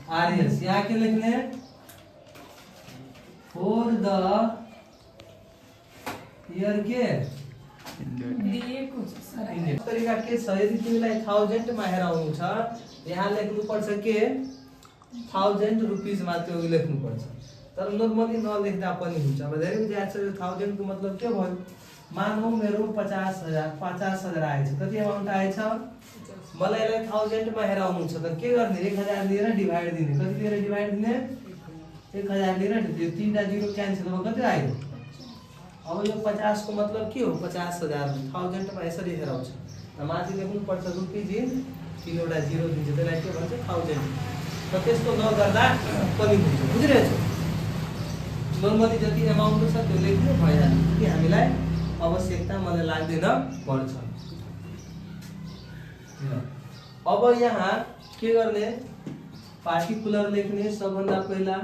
आर्यस। यहाँ के लिखने फॉर द ईयर के तरिका के छ। यदि तिमीलाई 1000 मा हेराउनु छ यहाँ लेख्नु पर्छ के 1000 रुपीज मात्र लेख्नु पर्छ। तर नर्मली नलेख्दा पनि हुन्छ। अब धेरै विद्यार्थीहरु 1000 को मतलब के भयो? मानौ मेरो 50,000 आएछ। कति अमाउन्ट आएछ? मलाई यसलाई 1000 मा हेराउनु छ त के गर्ने? 1000 लिएर डिभाइड दिने। कति लिएर डिभाइड दिने? 1000 लिएर त्यो तीनटा जिरो क्यान्सल भयो। कति आयो? अब यो 50 को मतलब के हो? 50,000 1000 मा यसरी हेराउँछ। माथि लेख्नु पर्छ रुपीज इन तीनवटा जिरो दिन्छ त्यसलाई के भन्छ? 1000। र त्यस्तो नगर्दा पनि हुन्छ। बुझिरहेछौ? नर्मली जति अमाउन्ट छ त्यो लेख्नु भइहाल्छ कि हामीलाई आवश्यकता मलाई लाग्दैन पर्छ। अब यहाँ के गर्ने? पार्टिकुलर लेख्ने सबभन्दा पहिला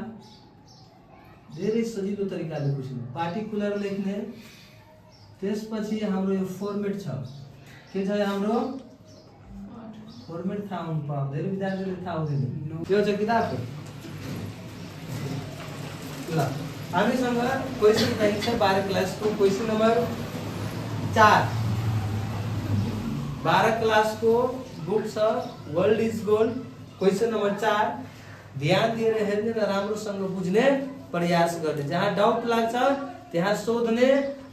धेरै सजिलो तरिकाले बुझ्नु। पार्टिकुलर लेख्ने त्यसपछि हाम्रो यो फर्मेट छ। के छ हाम्रो? फर्मेट थाहा हुनु पर्छ। धेरै विद्यार्थीले थाहा हुँदैन। त्यो छ किताबको। ल हामीसँग क्वेशन बैंक छ 12 क्लास को क्वेशन नंबर 4। 12 क्लास को बुक छ world is gold question number 4। ध्यान दिएर हेर्ने र राम्रोसँग बुझ्ने प्रयास गर्ने। जहाँ डाउट लाग्छ त्यहाँ सोध्ने,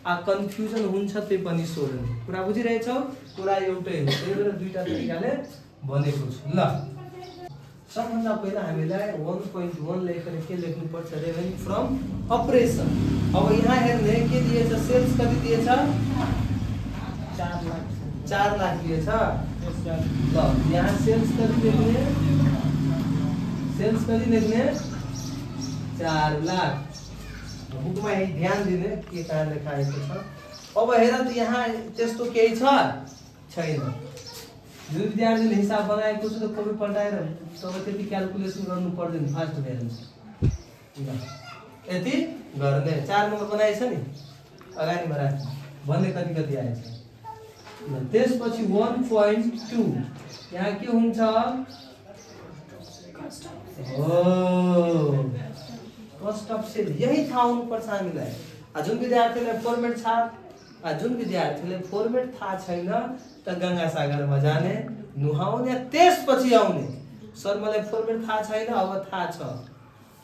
आ कन्फ्युजन हुन्छ त्यो पनि सोध्ने। कुरा बुझिरहेछौ? कुरा एउटै हो। त्यही भएर दुईटा तरिकाले भनेको छु। ल सबभन्दा पहिला हामीलाई 1.1 लेखेर के लेख्नु पर्छ? Revenue from operation. अब यहाँ हेर्ने के दिएछ? सेल्स कति दिएछ? 4 लाख दिएछ। ल यहाँ सेल्स कति लेख्ने? सेल्स कति लेख्ने? 4 लाख। बुकमा यही ध्यान दिने के कारण लेखाएको छ। अब हेर त यहाँ त्यस्तो केही छ छैन। जुन विद्यार्थीले हिसाब बनाएको छ त कपी पल्टाएर तब त्यति क्याल्कुलेसन गर्नु पर्दैन। फास्ट भइहाल्छ। यति गर्ने 4 नम्बर बनाएछ नि अगाडिमा राख्नु भन्ने कति कति आएछ। त्यसपछि 1.2 यहाँ के हुन्छ? हो कस्ट अफ सेल। यही थाहा हुनु पर्छ हामीलाई। जुन विद्यार्थीले फर्मेट थाहा छैन त गंगा सागरमा जाने नुहाउने त्यसपछि आउने। सर मलाई फर्मेट थाहा छैन अब थाहा छ।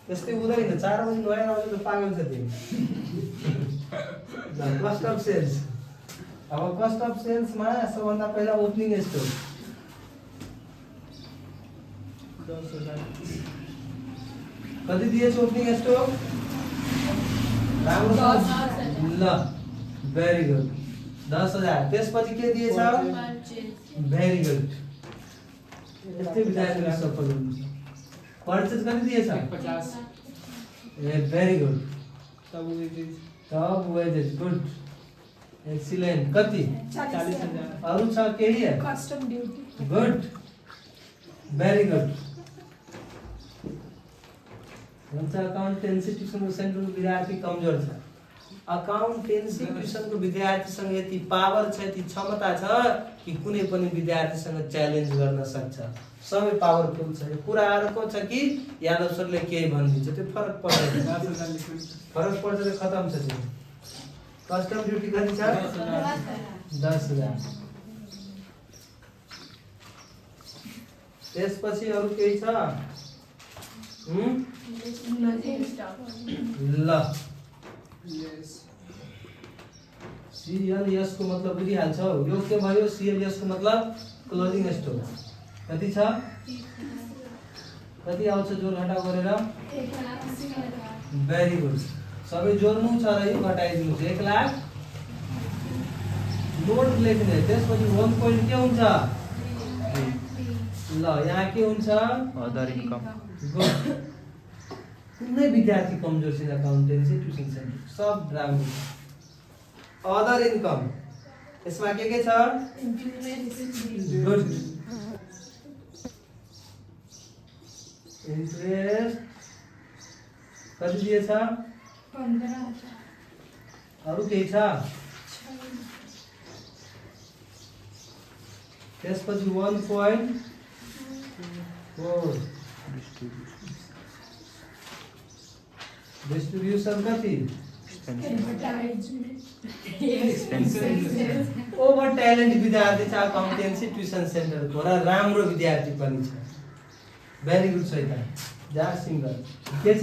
त्यस्तै हुँदैन। 4 बजे नुहाएर आउने त पागल छ तिमी। Cost of sales. अब कस्ट अफ सेल्स मा सबभन्दा पहिला ओपनिङ स्टक 10,000 कति दिएछ? ओपनिङ स्टक राम्रो ल भेरी गुड 10,000। त्यसपछि के दिएछ? Very good. यस्तै विद्यार्थीले सफल हुन्छ। परचेज कति दिएछ? 50। ए भेरी गुड। तब वेजेस गुड एक्सीलेंट। कति? 40,000। अरु छ केही? Custom duty good very good. हुन्छ अकाउन्टेन्सी ट्युसनको सेन्टरको विद्यार्थी कमजोर छ। अकाउन्टेन्सी ट्युसनको विद्यार्थीसँग यति पावर छ, यति क्षमता छ कि कुनै पनि विद्यार्थीसँग च्यालेन्ज गर्न सक्छ। सबै पावरफुल छ। कुरा अर्को छ कि यादव सरले केही भनिदिन्छ त्यो फरक पर्दैन। फरक पर्छ त खतम छ त्यो। कस्टम ड्युटी कति छ? 10,000। त्यसपछि अरु केही छ? ल सीएलएस को मतलब बुझिहाल्छौ? यो के भयो? सीएलएस को मतलब क्लोजिङ स्टक। कति छ? कति आउँछ जोड घटाउ गरेर? 1,80,000। Very good. सबै जोड्नु छ र यो घटाइदिनु छ 1 लाख। नोट लेख्ने। त्यसपछि 1 पोइन्ट के हुन्छ? ल यहाँ के हुन्छ? Other income. गुड। कुनै विद्यार्थी कमजोर छैन अकाउन्टेन्सी ट्युसन सेन्टर सब राम्रो छ। अदर इन्कम यसमा के छ? गुड। इन्ट्रेस्ट कति दिएछ? 15,000। अरु केही छ? त्यसपछि 1.4 डिस्ट्रीब्यूशन कति एडभर्टाइजमेन्ट ओभर ट्यालेन्ट विद्यार्थी छ अकाउन्टेन्सी ट्युसन सेन्टरको र राम्रो विद्यार्थी पनि छ भेरी गुड सैता जा सिङ्गर के छ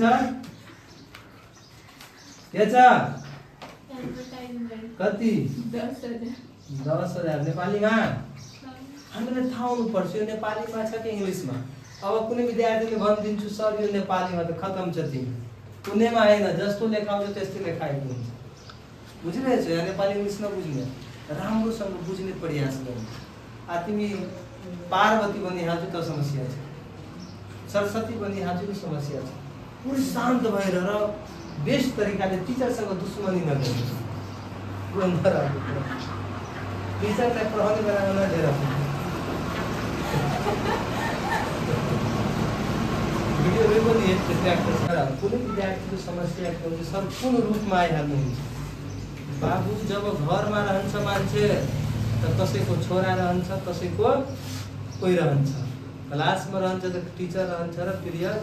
कति 10,000 नेपालीमा हामीले थाहा हुनुपर्छ यो नेपालीमा छ कि इङ्ग्लिसमा अब कुनै विद्यार्थीले भनिदिन्छु सर यो नेपालीमा त खतम छ तिमी कुनैमा होइन जस्तो लेखाउँछ त्यस्तै लेखाएको हुन्छ बुझिरहेछौ यहाँ नेपाली इङ्ग्लिस नबुझ्ने राम्रोसँग बुझ्ने प्रयास गर्ने तिमी पार्वती बनिहाल्छु त समस्या छ सरस्वती बनिहाल्छु त समस्या छ पुरै शान्त भएर र बेस्ट तरिकाले टिचरसँग दुश्मनी नगर्नु पुरो नराम्रो कुरा टिचरलाई पढाउने बेलामा नढेर भिडियो पनि कुनै विद्यार्थीको समस्या के हुन्छ सम्पूर्ण रूपमा आइहाल्नुहुन्छ बाबु जब घरमा रहन्छ मान्छे त कसैको छोरा रहन्छ कसैको कोही रहन्छ क्लासमा रहन्छ त टिचर रहन्छ र पिरियड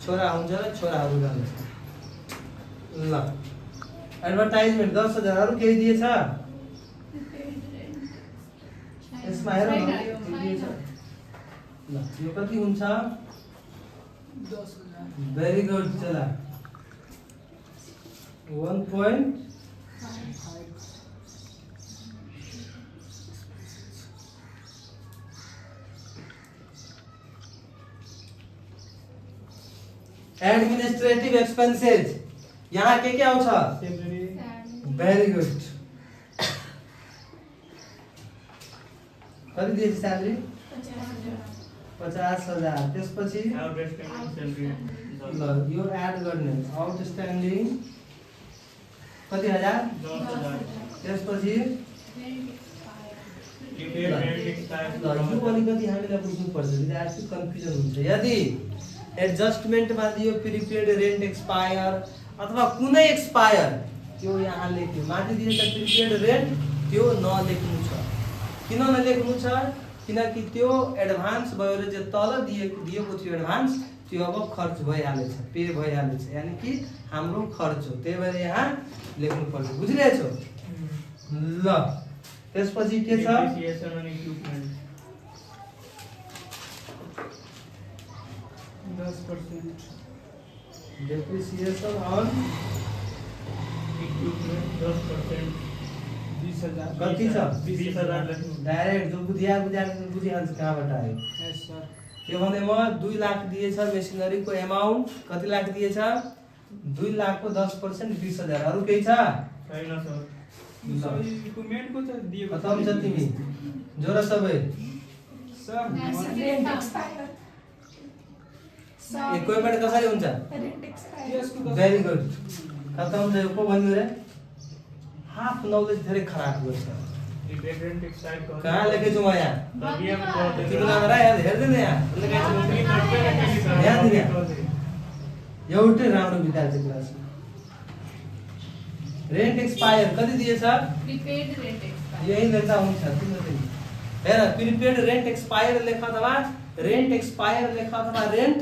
छोरा हुन्छ र छोराहरू रहन्छ ल एडभर्टाइजमेन्ट 10,000 अरू केही दिएछ यसमा हेर न के दिएछ ल यो कति हुन्छ 10,000 भेरी गुड चला 1.5 एडमिनिस्ट्रेटिभ एक्सपेन्सेस यहाँ के आउँछ भेरी गुड कति दिएछ स्यालेरी 50,000 त्यसपछि ल यो एड गर्ने आउटस्ट्यान्डिङ कति हजार 10,000 त्यसपछि ल यो अलिकति हामीलाई बुझ्नुपर्छ विद्यार्थी कन्फ्युजन हुन्छ यदि एडजस्टमेन्टमा दियो प्रिपेड रेन्ट एक्सपायर अथवा कुनै एक्सपायर त्यो यहाँ लेख्यो माथि दिएछ प्रिपेड रेन्ट त्यो नलेख्नु छ किन नलेख्नु छ किनकि त्यो एडभान्स भयो र जे तल दिएको थियो एडभान्स त्यो अब खर्च भइहालेछ पे भइहालेछ यानी कि हाम्रो खर्च हो त्यही भएर यहाँ लेख्नु पर्छ बुझिरहेछौ ल त्यसपछि के छ डेप्रिसिएसन अन इक्विपमेन्ट 10% 20,000 कति छ 20,000 डाइरेक्ट जो बुझिहाल्छ कहाँबाट आयो यस सर यो भनेमा 2 लाख दिएछ मेसिनरीको एमाउन्ट कति लाख दिएछ 2 लाखको 10% 20,000 अरू केही छ छैन सर इक्विपमेन्टको त दिएको खतम छ तिमी जोरा सबै सर रेन्ट एक्सपायर इक्विपमेन्ट कसरी हुन्छ रेन्ट एक्सपायर यसको भेरी गुड खतम छ यो को भन्नु रे हाफ नलेज धेरै खराब गर्छ रेन्ट एक्सपायर कहाँ लेखेछु म यहाँ तिमीलाई र हेर्दैन यहाँ यहाँ एउटै राम्रो विद्यार्थी क्लासमा रेन्ट एक्सपायर कति दिएछ प्रिपेड रेन्ट एक्सपायर यही लेख्दा हुन्छ तिमीले हेर प्रिपेड रेन्ट एक्सपायर लेख अथवा रेन्ट एक्सपायर लेख अथवा रेन्ट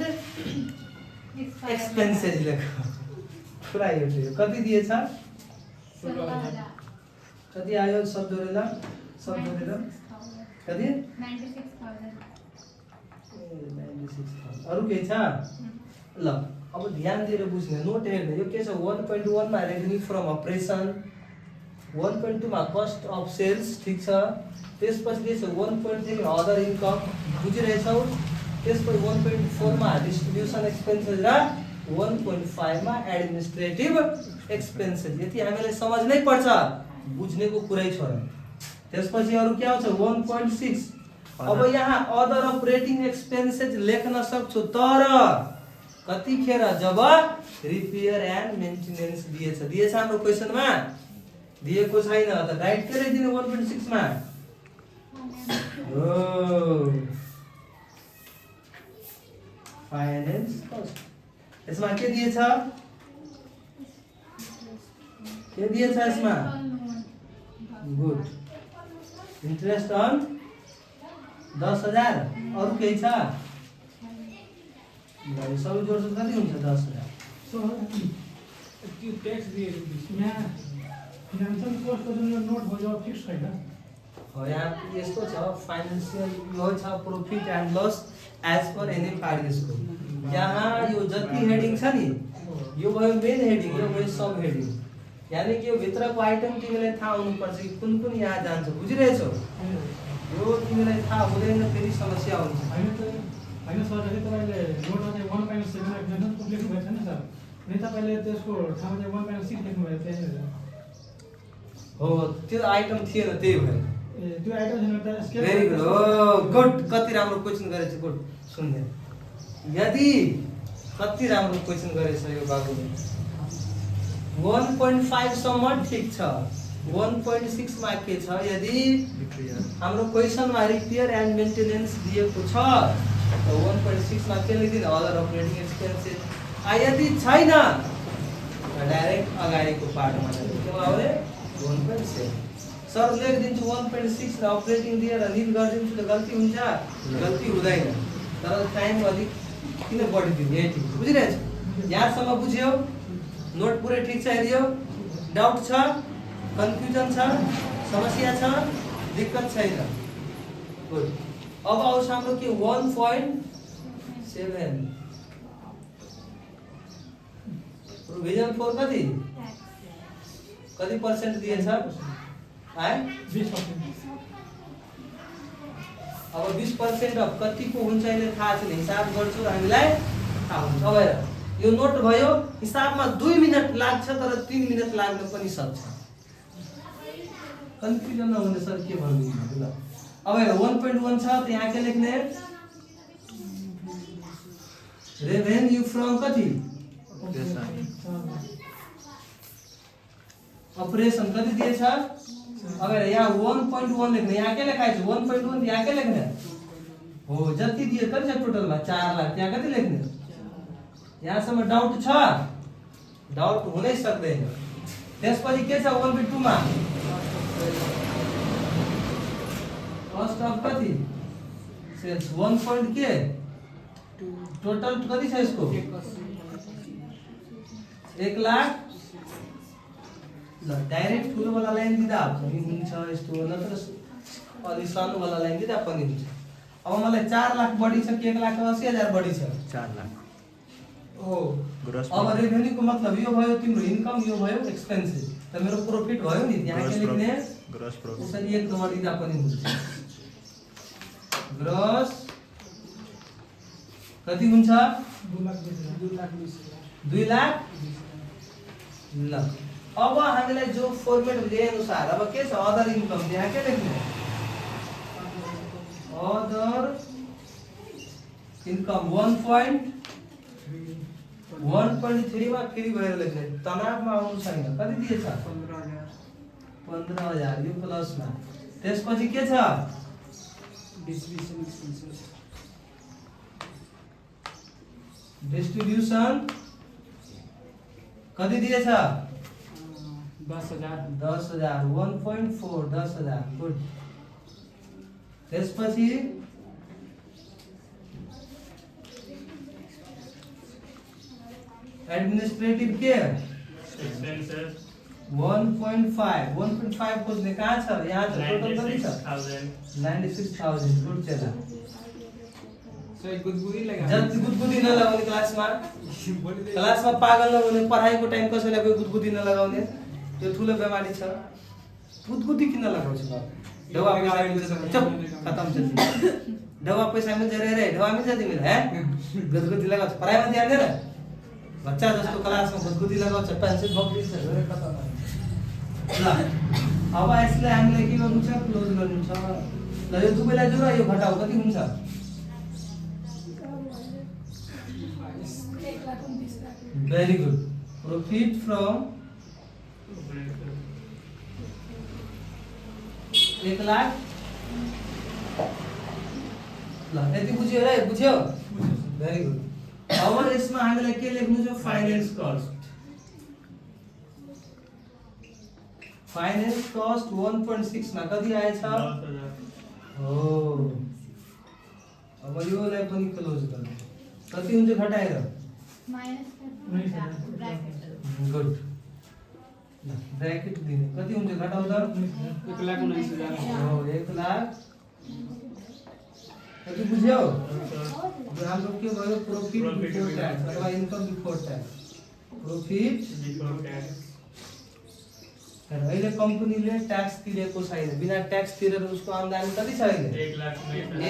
एक्सपेन्सेस लेख पुरा एउटै हो कति दिएछ 16,000 कति आयो सब जोडेर कति 96,000 अरू केही छ ल अब ध्यान दिएर बुझ्ने नोट हेर्ने यो के छ 1.1 मा रेभेन्यू फ्रम अपरेसन 1.2 मा कस्ट अफ सेल्स ठीक छ त्यसपछि के छ 1.3 अदर इन्कम बुझिरहेछौ त्यसपछि 1.4 मा डिस्ट्रिब्युसन एक्सपेन्सेस र 1.5 मा एडमिनिस्ट्रेटिभ एक्सपेन्सेस यति हामीलाई समझनै पर्छ बुझ्नेको कुरै छैन त्यसपछि अरू के आउँछ 1.6 अब यहाँ अदर अपरेटिङ एक्सपेन्सेस लेख्न सक्छु तर कतिखेर जब रिपेयर एन्ड मेन्टेनेन्स दिएछ हाम्रो क्वेशनमा दिएको छैन त राइट केरै दिने 1.6 मा फाइनान्स कस्ट यसमा के दिएछ यसमा गुड इन्ट्रेस्ट अन 10,000 अरू केही छ ल यो सबै जोड्छ कति हुन्छ 10,000 So, त्यो ट्याक्स दिएको यहाँ फिनान्सियल कस्टको जुन यो नोट हो यो फिक्स छैन हो यहाँ यस्तो छ फाइनेन्सियल यो छ profit and loss as per NFRS को यहाँ यो जति हेडिङ छ नि यो भयो मेन हेडिङ यो भयो सब हेडिङ यानी कि यो भित्रको आइटम तिमीलाई थाहा हुनुपर्छ कि कुन कुन यहाँ जान्छ बुझिरहेछौ यो तिमीलाई थाहा हुँदैन फेरि समस्या हुन्छ होइन सर जति तपाईँले नोटमा चाहिँ 1.7 एक्जम्सन लेख्नु भएको छैन सर अनि तपाईँले त्यसको ठाउँमा चाहिँ 1.6 लेख्नु भयो त्यही हो त्यो आइटम थिएन त्यही भएर ए त्यो आइटम छैन त स्केल भेरी गुड हो गुड कति राम्रो क्वेसन गरेछ गुड सुन्ने यदि कति राम्रो क्वेसन गरेछ यो बाबुले 1.5 सम्म ठिक छ 1.6 मा के छ यदि हाम्रो क्वेसनमा रिपेयर एन्ड मेन्टेनेन्स दिएको छ त 1.6 मा के लेखिदिनु अदर अपरेटिङ एक्सपेन्सेस यदि छैन डाइरेक्ट अगाडिको पार्टमा के आउने 1.7 सर लेखिदिन्छु 1.6 र अपरेटिङ दिएर लिभ गरिदिन्छु त गल्ती हुन्छ गल्ती हुँदैन तर टाइम अलिक किन बढी दिनु यही ठिक बुझिरहेछ यहाँसम्म बुझ्यौ नोट पुरै ठिक छ हेरियो डाउट छ कन्फ्युजन छ समस्या छ दिक्कत छैन गुड अब आउँछ हाम्रो के 1.7 प्रोभिजन फर कति कति पर्सेन्ट दिएछ है 20%। अब 20% अफ कतिको हुन्छ अहिले थाहा छैन हिसाब गर्छु हामीलाई थाहा हुन्छ अब हेर यो नोट भयो हिसाबमा 2 मिनेट लाग्छ तर 3 मिनेट लाग्न पनि सक्छ कन्फ्युजन नहुने सर के भन्नु ल अब हेर 1.1 छ त यहाँ के लेख्ने रेभेन्यू फ्रम कति अपरेसन कति दिएछ अब हेर यहाँ 1.1 लेख्ने यहाँ के लेखाइ छ 1.1 यहाँ के लेख्ने हो जति दिए कति छ टोटलमा 4 लाख यहाँ कति लेख्ने यहाँसम्म डाउट छ डाउट हुनै सक्दैन त्यसपछि के छ 1.2 मा कस्ट अफ कति सेल्स 1 point के टोटल कति छ यसको 1 लाख ल डाइरेक्ट ठुलो वाला लाइन दिँदा पनि हुन्छ यस्तो नत्र अलि सानो वाला लाइन दिँदा पनि हुन्छ अब मलाई 4 लाख बढी छ कि 1,80,000 बढी छ 4 लाख हो ग्रोस अब रेभेन्यू को मतलब यो भयो तिम्रो इन्कम यो भयो एक्सपेन्सेस त मेरो प्रॉफिट भयो नि यहाँ के लेख्ने ग्रोस प्रॉफिट उसरी एक नम्बर दिँदा पनि हुन्छ ग्रोस कति हुन्छ 2 लाख ल अब हामीलाई जो फर्मेट दिए अनुसार अब के छ अदर इन्कम यहाँ के लेख्ने अदर इन्कम 1.3 मा फेरि गएर लेख्ने तनावमा आउनु छैन कति दिएछ 15,000 यो प्लसमा त्यसपछि के छ डिस्ट्रिब्युसन कति दिएछ 10,000 10,000 1.4 10,000 गुड त्यसपछि एडमिनिस्ट्रेटिभ केयर expenses 1.5 खोज्ने कहाँ छ यहाँ छ टोटल कति छ 96,000 गुड चला सही गुदगुदी लगा जति गुदगुदी नलगाउने क्लासमा पागल नहुने पढाइको टाइम कसैलाई कोही गुदगुदी नलगाउने त्यो ठुलो बेमारी छ गुदगुदी किन लगाउँछ ढवा पैसा मिल्छ चुप खतम छ ढवा पैसा मिल्छ रे ढवा मिल्छ तिमीलाई हे गुदगुदी लगाउँछ पढाइमा ध्यान दे न बच्चा जस्तो क्लासमा गुदगुदी लगाउँछ पेन्सिल बक्रिन्छ रे खतम ल अब यसलाई हामीले के गर्नु छ क्लोज गर्नु छ ल यो दुवैलाई जोड यो घटाउ कति हुन्छ 1,29,000 very good profit from 1 lakh ल यति बुझ्यो रे बुझ्यो भेरी गुड अब यसमा हामीलाई के लेख्नु छ फाइनान्स कस्ट 1.6 मा कति आएछ 10,000 हो अब योलाई पनि क्लोज गर्नु कति हुन्छ घटाएर गुड ब्रैकेट दिने कति हुन्छ घटाउँदा 1,19,000 हो 1 लाख कति बुझ्यौ अब हाम्रो के भयो प्रॉफिट बिफोर टैक्स अथवा income before tax profit Before tax. अहिले कम्पनीले ट्याक्स तिरेको छैन बिना ट्याक्स तिरेर उसको आम्दानी कति छ अहिले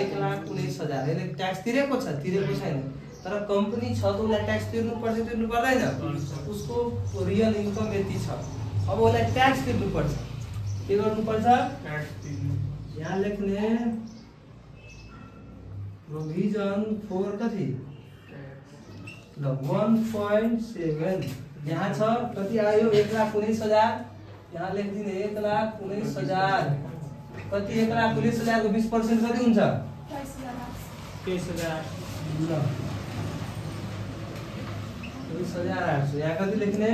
1,19,000 अहिले ट्याक्स तिरेको छ तिरेको छैन तर कम्पनी छ त उसलाई ट्याक्स तिर्नु पर्दैन उसको रियल इन्कम यति छ अब उसलाई ट्याक्स तिर्नु पर्छ के गर्नु पर्छ Tax. यहाँ लेख्ने प्रोभिजन फर कति ल 1.7 यहाँ छ कति आयो 1,19,000 यहाँ लेखिदिने 1,19,000 कति 1,19,000 को 20% कति हुन्छ 23,000 ल 23,800 यहाँ कति लेख्ने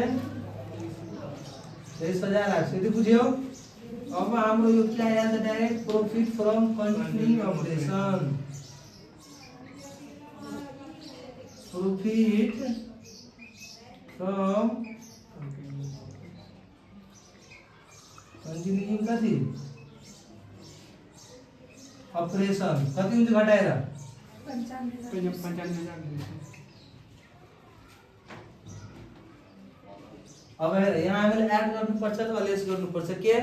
23,800 यति बुझ्यौ अब हाम्रो यो के आइहाल्छ direct profit from continuing operation profit from continuing कति अपरेसन कति हुन्छ घटाएर 95,000 अब हेर यहाँ हामीले एड गर्नुपर्छ अथवा लेस गर्नुपर्छ के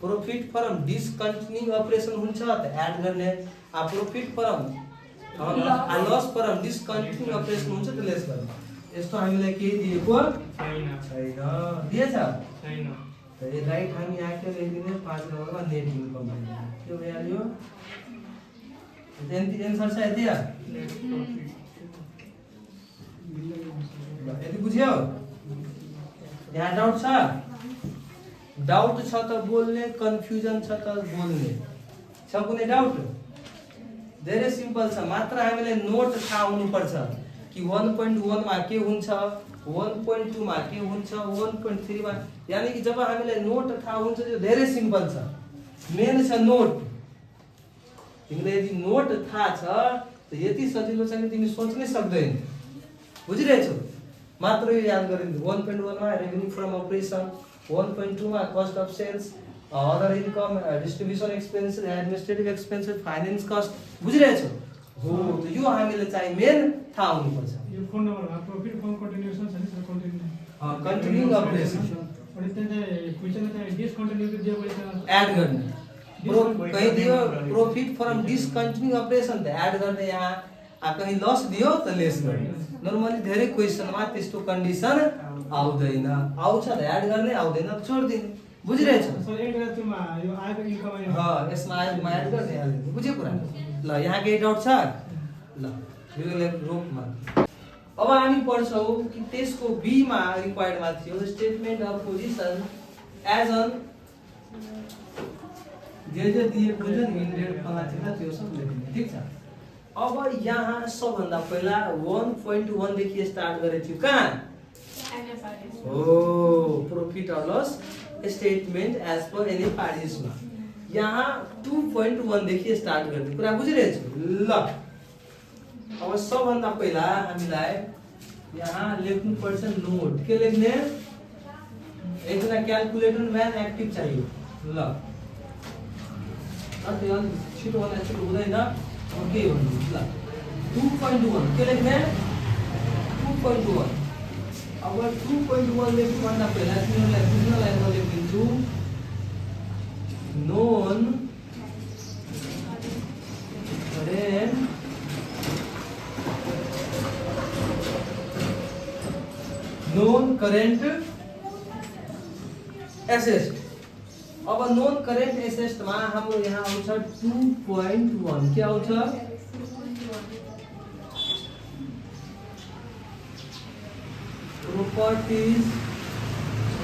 प्रॉफिट फ्रम डिसकन्टिन्युइङ अपरेसन हुन्छ त एड गर्ने आ प्रॉफिट फ्रम आ लस फ्रम डिसकन्टिन्युइङ अपरेसन हुन्छ त लेस गर्ने यस्तो हामीलाई केही दिएको छैन दिएछ त यो राइट हामी यहाँ के लेखिदिने 5 नम्बरमा नेट इन्कम के भइहाल्यो एन्सर छ यति यति बुझ्यौ यहाँ डाउट छ त बोल्ने कन्फ्युजन छ त बोल्ने छ कुनै डाउट धेरै सिम्पल छ मात्र हामीले नोट थाहा हुनुपर्छ कि 1.1 मा के हुन्छ 1.2 मा के हुन्छ 1.3 मा यानी कि जब हामीलाई नोट थाहा हुन्छ त्यो धेरै सिम्पल छ मेन छ नोट तिमीले यदि नोट थाहा छ त यति सजिलो छ कि तिमी सोच्नै सक्दैन बुझिरहेछौ मात्र यो याद गरिदिनु 1.1 मा रेभेन्यू फ्रम अपरेसन 1.2 मा cost of sales other income distribution expenses administrative expenses finance cost बुझिरहेछौ हो त यो हामीले चाहिँ मेन थाहा हुनुपर्छ यो phone number profit from continuation छ नि कन्टिन्यू कन्टिन्युइङ अपरेसन अनि त्यहाँ क्वेशन चाहिँ डिसकन्टिन्युटी दिएको छ एड गर्ने कहीं दियो प्रॉफिट फ्रम डिसकन्टिन्युइङ अपरेसन त एड गर्ने यहाँ कहीं लस दियो त लेस गर्ने नर्मली धेरै क्वेशनमा त्यस्तो कन्डिसन आउँदैन आउँछ त एड गर्ने आउँदैन त छोड दिने बुझिरहेछौ सर एक रातमा यो आएको इन्कम यसमा आएकोमा एड गर्ने हाल्ने बुझ्यो कुरा ल यहाँ केही डाउट छ ल यो रोकमा अब हामी पढ्छौ कि त्यसको बी मा रिक्वायर्डमा थियो statement of position as on जे दिएको हुन्छ नि इन्डेड फलाना त्यो सब लेख्ने ठीक छ अब यहाँ सबभन्दा पहिला 1.1 देखि स्टार्ट गरेको थियो कहाँ हो profit or loss statement as per any पार्टिजमा यहाँ 2.1 देखि स्टार्ट गर्ने कुरा बुझिरहेछु ल अब सबभन्दा पहिला हामीलाई यहाँ लेख्नु पर्छ नोट के लेख्ने एकजना क्याल्कुलेटर म्यान एक्टिभ चाहियो ल अन्त यो छिटो भन्दा छिटो हुँदैन ओके भन्नु ल 2.1 के लेख्ने 2.1 अब 2.1 लेख्नु भन्दा पहिला तिमीहरूलाई बुझ्नलाई म लेखिदिन्छु नोन करेन्ट नोन करेन्ट एसेट अब नोन करेन्ट एसेट मा हाम्रो यहाँ आउँछ 2.1 के आउँछ properties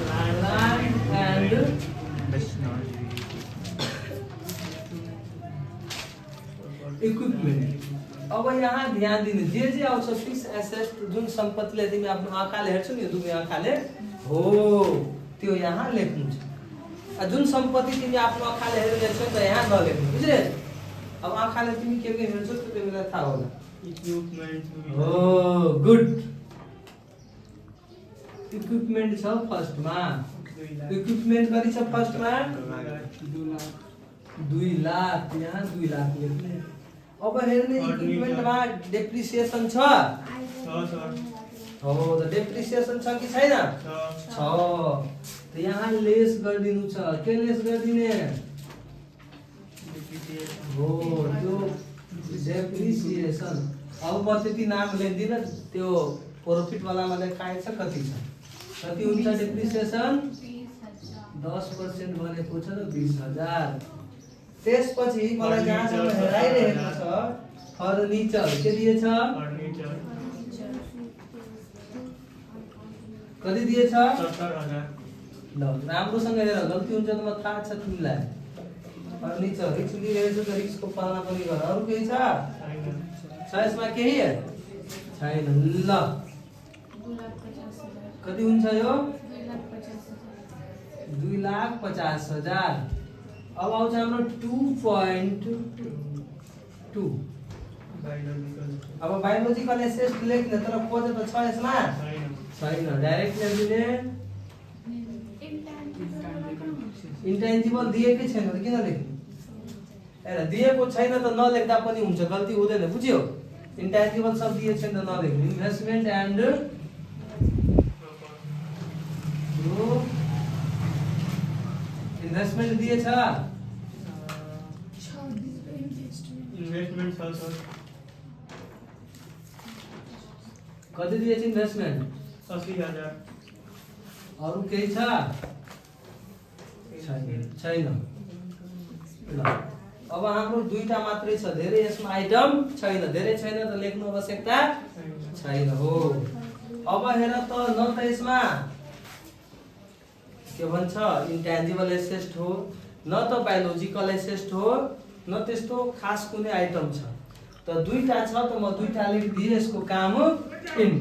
land and इक्विपमेन्ट अब यहाँ ध्यान दिनु जे आउँछ फिक्स एसेट जुन सम्पत्तिले तिमी आफ्नो आँखाले हेर्छौ नि दुई आँखाले हो त्यो यहाँ लेख्नु छ जुन सम्पत्ति तिमी आफ्नो आँखाले हेरेर लेख्छौ त यहाँ नलेख्नु बुझ्यौ अब आँखाले तिमी के हेर्छौ त्यो तिमीलाई थाहा होला Equipment. Oh, good. इक्विपमेन्ट छ फर्स्टमा। इक्विपमेन्ट कति छ फर्स्टमा? 2 लाख। यहाँ 2 लाख लेख्ने। अब हेर्ने इक्विपमेन्टमा डेप्रिसिएसन छ? हो, त डेप्रिसिएसन छ कि छैन? छ। त यहाँ लेस गरिदिनु छ। के लेस गरिदिने? हो, त्यो डेप्रिसिएसन। अब म त्यति नाम लेख्दिनँ, त्यो प्रॉफिट वालामा लेखाएको छ कति छ। कति हुन्छ डेप्रिसिएसन? 10% भनेको छ 20,000। त्यसपछि मलाई जहाँसम्म हेराइरहेको छ फर्निचर के दिएछ? कति दिएछ? 70,000। ल राम्रोसँग हेर, गल्ती हुन्छ त म थाहा छ तिमीलाई। फर्निचर रिक्स लिइरहेको छ त रिक्सको पालना पनि गर। अरू केही छ? छ यसमा केही? छैन। ल 2,50,000 कति हुन्छ यो? 2,50,000 2,50,000। अब आउँछ हाम्रो 2.2। अब बायोलोजिकल एसेस्ट लेख्ने, तर खोज त छ यसमा? छैन। डाइरेक्ट लेखिदिने। इन्टेन्जिबल दिएकै छैन त किन लेख्ने? हेर, दिएको छैन त नलेख्दा पनि हुन्छ, गल्ती हुँदैन, बुझ्यो? इन्टेन्जिबल सब दिएको छैन त नलेख्ने। इन्भेस्टमेन्ट एन्ड इन्भेस्टमेन्ट दिएछ? इन्भेस्टमेन्ट छ सर। कति दिएछ इन्भेस्टमेन्ट? 80,000। अरू केही छ? छैन। ल अब हाम्रो 2टा मात्रै छ, धेरै यसमा आइटम छैन। धेरै छैन त लेख्नु आवश्यकता छैन। हो, अब हेर त, न त यसमा के भन्छ इन्टेन्जिबल एसेस्ट हो, न त बायोलोजिकल एसेस्ट हो, न त्यस्तो खास कुनै आइटम छ। त 2टा छ त म 2टा लेखिदिएँ, यसको काम इन।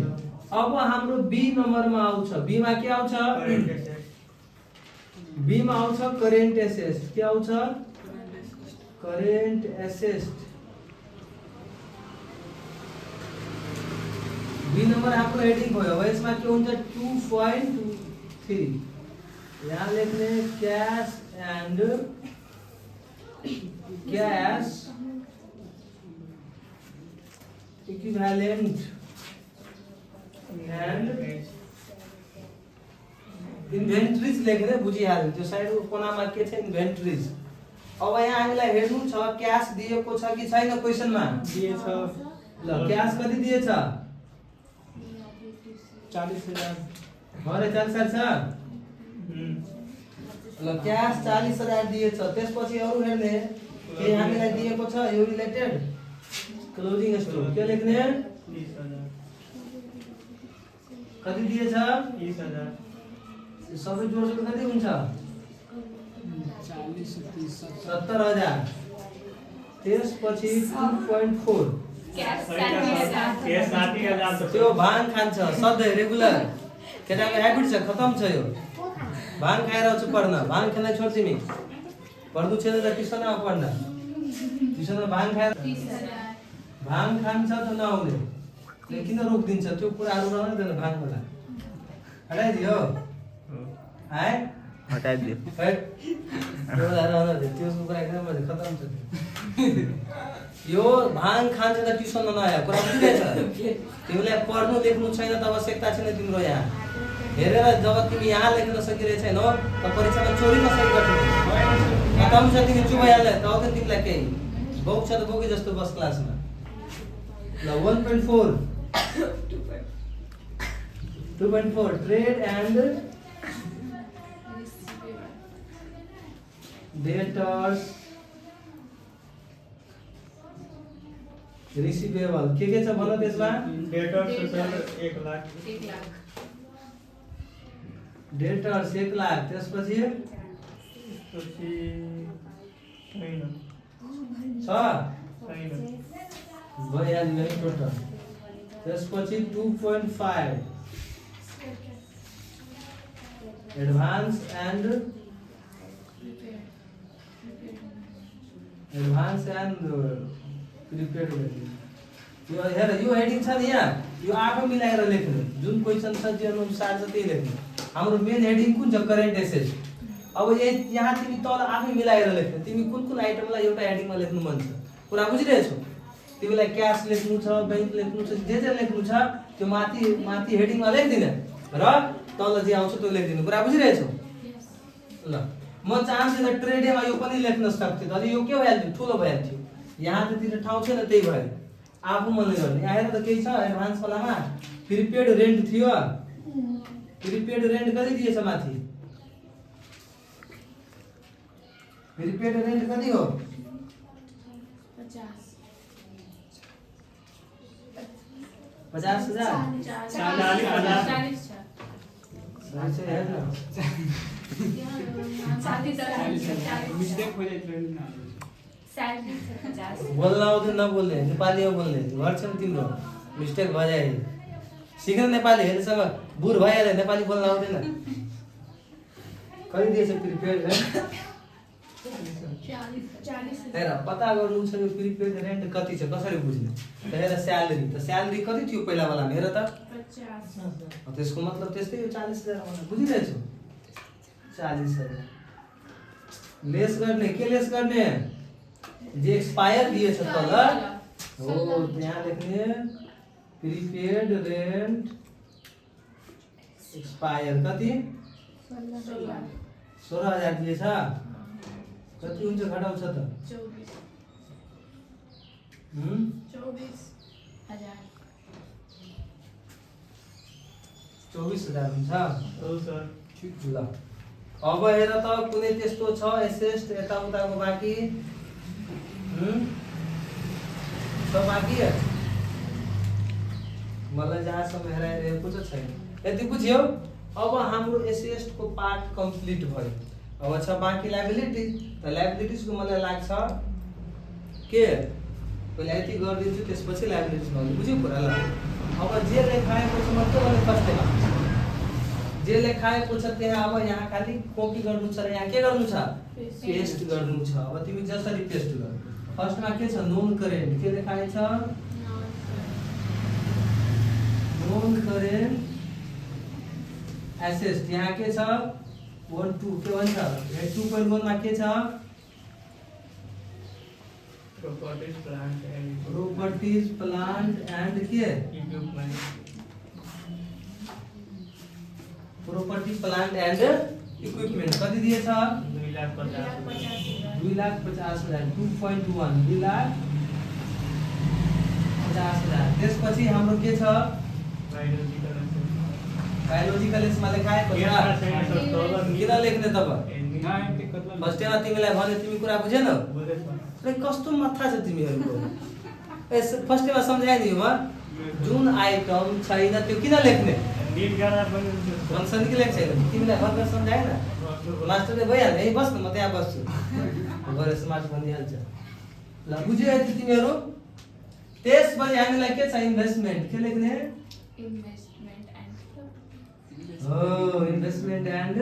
अब हाम्रो बी नम्बरमा आउँछ। बी मा के आउँछ? बी मा आउँछ करेन्ट एसेस्ट। के आउँछ? Current asset. बी नम्बर हाम्रो हेडिङ भयो। अब यसमा के हुन्छ? 2.3। यहाँ लेख्ने cash and cash equivalent and inventories लेख्ने। बुझिहाल्यो, त्यो साइडको कोनामा के छ? इन्भेन्ट्रिज। अब यहाँ हामीलाई हेर्नु छ क्याश दिएको छ कि छैन क्वेसनमा? दिएछ। ल क्याश कति दिएछ? 40,000। भरे 40,000 छ। ल क्याश 40,000 दिएछ। त्यसपछि अरू हेर्ने के हामीलाई दिएको छ यो रिलेटेड? Closing stock. के लेख्ने? 30,000। कति दिएछ? 30,000। सबै जोडेर कति हुन्छ? 70,000। त्यसपछि 2.4 क्यास के 60,000 त्यो भाङ खान्छ सधैँ रेगुलर। केटाको ह्याबिट छ, खतम छ यो। भाङ खाएर आउँछु पढ्न। भाङ खेल्न छोड्छु नि। पढ्नु छैन त ट्युसनमा पढ्न। ट्युसनमा भाङ खाएर 30,000 भाङ खान्छ त नआउने। किन रोकिदिन्छ? त्यो कुराहरू रहँदैन भाङबाट। हटाइदियो है? हटाइदियो। त्यसको कुरा एकदम खतम छ। यो भाङ खान्छ त ट्युसनमा नआयो। कुरा बुझिरहेछ? तिमीलाई पढ्नु लेख्नु छैन त आवश्यकता छैन तिम्रो यहाँ। हेरेर जब तिमी यहाँ लेख्न सकिरहेको छैनौ त परीक्षामा चोरी कसरी गर्छौ? खतम छ, तिमी चुप भइहाल्यो त आउँदैन तिमीलाई केही। बोक छ त बोकी जस्तो बस क्लासमा। ल 1.4 2.4 ट्रेड एन्ड डेटर्स रिसिभेबल। के छ भन त्यसमा? Debtors sir 1 lakh. 1 lakh. Debtors 1 lakh. त्यसपछि छैन। छ छैन। भइहाल्यो टोटल। त्यसपछि 2.5 एडभान्स एन्ड प्रिपेड। यो हेर यो हेडिङ छ नि यहाँ यो आफै मिलाएर लेख्नु जुन क्वेसन छ त्यो अनुसार छ त्यही लेख्नु हाम्रो मेन हेडिङ कुन छ करेन्ट एसेट अब यहाँ तिमी तल आफै मिलाएर लेख्नु तिमी कुन आइटमलाई एउटा हेडिङमा लेख्नु मन छ कुरा बुझिरहेछौ तिमीलाई क्यास लेख्नु छ बैंक लेख्नु छ जे लेख्नु छ त्यो माथि हेडिङमा लेख्दिन र तल जे आउँछ त्यो लेख्दिनु कुरा बुझिरहेछौ ल म चाहन्छु त ट्रेडेमा यो पनि लेख्न सक्थेँ तर यो के भइहाल्थ्यो ठुलो भइहाल्थ्यो यहाँ त तिर ठाउँ छैन त्यही भएर आफू मनले गर्ने आएर त केही छ एडभान्स वालामा प्रिपेड रेन्ट थियो प्रिपेड रेन्ट कति दिएछ माथि प्रिपेड रेन्ट कति हो 50,000 मिस्टेक हो जाए ट्रेन में बोल्न आउँदैन नबोल्ने नेपालीमा बोल्ने घर छ नि तिम्रो मिस्टेक भइहाल्यो सिक्न नेपाली हेर्दैसँग बुढ भइहाल्यो नेपाली बोल्न आउँदैन कति दिएछ प्रिपेड रेन्ट हेर पत्ता गर्नु छ यो प्रिपेड रेन्ट कति छ कसरी बुझ्ने त हेर स्यालेरी कति थियो पहिला वाला हेर त 50 त्यसको मतलब त्यस्तै हो 40,000 बुझिरहेछौ 40,000 लेस गर्ने के लेस गर्ने जे एक्सपायर दिएछ तल हो यहाँ लेख्ने प्रिपेड रेन्ट एक्सपायर कति 16,000 दिएछ कति हुन्छ घटाउँछ त 24,000 हुन्छ हो सर ठिक छ ल अब हेर त कुनै त्यस्तो छ एसेस्ट यताउताको बाँकी छ बाँकी मलाई जहाँसम्म हेराइरहेको छ छैन यति बुझ्यौ अब हाम्रो एसेस्टको पार्ट कम्प्लिट भयो अब छ बाँकी लायबिलिटी त लायबिलिटिजको मलाई लाग्छ के पहिला यति गरिदिन्छु त्यसपछि लायबिलिटिज गर्नु बुझ्यौ कुरा ल अब जे लेखाएको छ मात्र मैले फर्स्टमा जे लेखाएको छ त्यहाँ अब यहाँ खाली कपी गर्नु छ र यहाँ के गर्नु छ पेस्ट गर्नु छ अब तिमी जसरी पेस्ट गर फर्स्टमा के छ नोन करेन्ट के लेखाएको छ नोन करेन्ट एसेट यहाँ के छ 1 2 के भन्छ 2.1 मा के छ properties plant and properties plant and के equipment property plant and equipment कति दिएछ 2,50,000 2,50,000 2.1 2,50,000 त्यसपछि हाम्रो के छ बायोलोजिकल यसमा लेखाएको छ किन लेख्ने तब फर्स्टमा तिमीलाई भने तिमी कुरा बुझेनौ कस्तो माथा छ तिमीहरुको यस फर्स्टमा सम्झाइदियो म जुन आइटम छैन त्यो किन लेख्ने नीट गर्दा पनि फंक्सन के लेख्छ तिमीलाई भन्न सम्झाएन मास्टरले भइहाल्छ यही बस्नु म त्यहाँ बस्छु गरे स्मार्ट भनिहाल्छ ल बुझ्यो यति तिमीहरु त्यसपछि हामीलाई के छ इन्भेस्टमेन्ट के लेख्ने हो इन्भेस्टमेन्ट एन्ड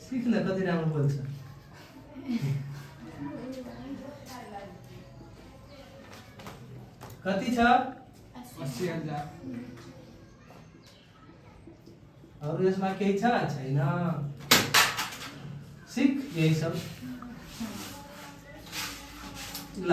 सिक्न कति राम्रो बोल्छ कति छ 80,000 अरु यसमा केही छ छैन सिक यही सब ल